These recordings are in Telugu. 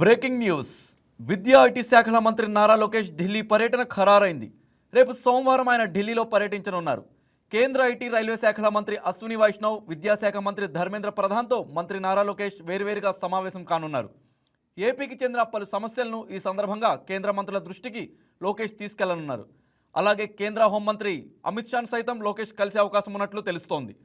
బ్రేకింగ్ న్యూస్ విద్యా ఐటీ శాఖల మంత్రి నారా లోకేష్ ఢిల్లీ పర్యటన ఖరారైంది. రేపు సోమవారం ఆయన ఢిల్లీలో పర్యటించనున్నారు. కేంద్ర ఐటీ రైల్వే శాఖల మంత్రి అశ్విని వైష్ణవ్, విద్యాశాఖ మంత్రి ధర్మేంద్ర ప్రధాన్తో మంత్రి నారా లోకేష్ వేరువేరుగా సమావేశం కానున్నారు. ఏపీకి చెందిన పలు సమస్యలను ఈ సందర్భంగా కేంద్ర మంత్రుల దృష్టికి లోకేష్ తీసుకెళ్లనున్నారు. అలాగే కేంద్ర హోంమంత్రి అమిత్ షాను సైతం లోకేష్ కలిసే అవకాశం ఉన్నట్లు తెలుస్తోంది.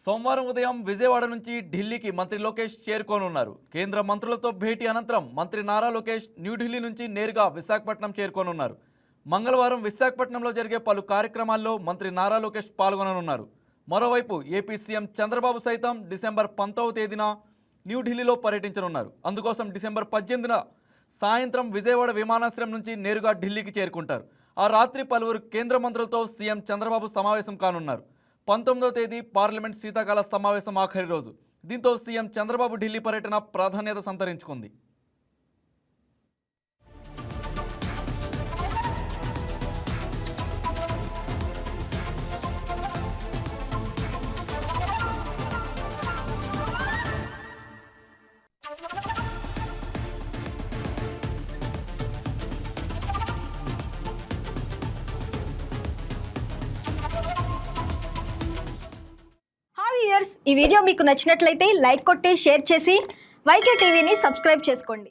సోమవారం ఉదయం విజయవాడ నుంచి ఢిల్లీకి మంత్రి లోకేష్ చేరుకోనున్నారు. కేంద్ర మంత్రులతో భేటీ అనంతరం మంత్రి నారా లోకేష్ న్యూఢిల్లీ నుంచి నేరుగా విశాఖపట్నం చేరుకోనున్నారు. మంగళవారం విశాఖపట్నంలో జరిగే పలు కార్యక్రమాల్లో మంత్రి నారా లోకేష్ పాల్గొననున్నారు. మరోవైపు ఏపీ సీఎం చంద్రబాబు సైతం డిసెంబర్ 19వ తేదీన న్యూఢిల్లీలో పర్యటించనున్నారు. అందుకోసం డిసెంబర్ 18న సాయంత్రం విజయవాడ విమానాశ్రయం నుంచి నేరుగా ఢిల్లీకి చేరుకుంటారు. ఆ రాత్రి పలువురు కేంద్ర మంత్రులతో సీఎం చంద్రబాబు సమావేశం కానున్నారు. 19వ తేదీ పార్లమెంట్ శీతాకాల సమావేశం ఆఖరి రోజు. దీంతో సీఎం చంద్రబాబు ఢిల్లీ పర్యటన ప్రాధాన్యత సంతరించుకుంది. ఈ వీడియో మీకు నచ్చినట్లయితే లైక్ కొట్టి షేర్ చేసి వైకే టీవీని సబ్స్క్రైబ్ చేసుకోండి.